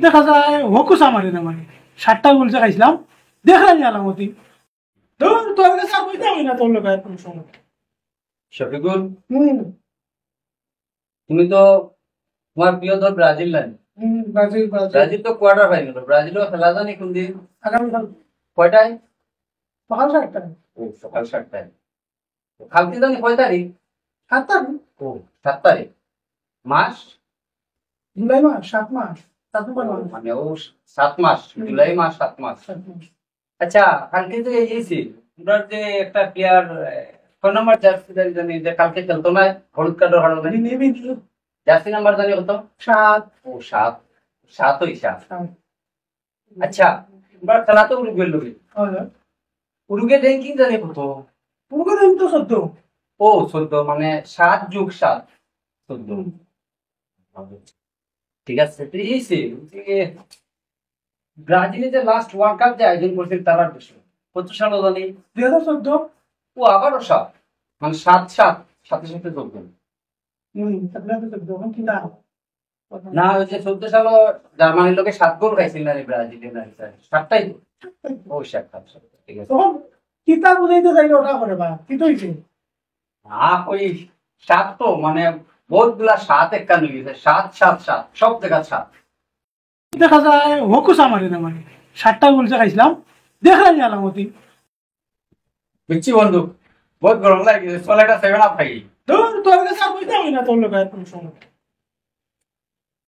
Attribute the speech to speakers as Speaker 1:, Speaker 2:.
Speaker 1: দেখা যায় হকুস আমার মানে 7টা গুলছে খাইছিলাম দেখলাম আলামতি তোর তোর কাছে আর বইতে আমি না তোর লোক আর কোনো সময়
Speaker 2: শফিকুল তুমি তো তোমার প্রিয় দল ব্রাজিল লাইন
Speaker 1: ব্রাজিল
Speaker 2: ব্রাজিল তো কোয়ার্টার ফাইনাল ব্রাজিলও খেলা জানি কোন দিন
Speaker 1: আগামীকাল
Speaker 2: কয়টায়
Speaker 1: সকাল 7টায়
Speaker 2: ও সকাল 7টায় কালকে জানি কয় তারিখ
Speaker 1: 7 তারিখ
Speaker 2: ও 7 তারিখ মাস
Speaker 1: জুলাই মাস 7 মাস 7 মাস
Speaker 2: মানে ও 7 মাস জুলাই মাস 7 মাস আচ্ছা কালকে তো এই যে তোমরা যে একটা প্লেয়ার 6 নম্বর জার্সি জানি যে কালকে খেলতো না হলুদ কার্ডের কারণে জার্সি নাম্বার জানি কত
Speaker 1: 7
Speaker 2: ও 7 ওই 7 আচ্ছা তোমরা খেলা তো উরুগুয়ের লগে উরুগুয়ে র্যাঙ্কিং জানি কত
Speaker 1: পুরো দিন তো 14
Speaker 2: ও 14 মানে 7+7 14 ঠিক আছে তো এই যে ব্রাজিলে যে লাস্ট ওয়ার্ল্ড কাপ যে আয়োজন করছিল তারা কত সালে জানি
Speaker 1: 2014
Speaker 2: ও আবারও 7 মানে 7 সাথে 14
Speaker 1: তাহলে তো 14 কি না
Speaker 2: না ওই যে 14 সালে জার্মানির লোকে 7 গোল খাইছিল না ব্রাজিলে না 7টাই ও 7 ঠিক আছে
Speaker 1: তখন কিতা বুঝাইতে যাইলে ওটা করে বা কি তো হইছে
Speaker 2: না ওই 7 তো মানে বহুতগুলা 7 একান্ন হয়েছে 7 সব জায়গা 7
Speaker 1: দেখা যায় হকুস আমার মানে 7টা গুলছে খাইছিলাম দেখলাম আলামতি
Speaker 2: বুঝছি বন্ধু বহুত গরম লাগে চলে একটা 7 আপ খাই
Speaker 1: তোর তোর কাছে আর বইতে আমি না তোর লোক আর কোনো সময়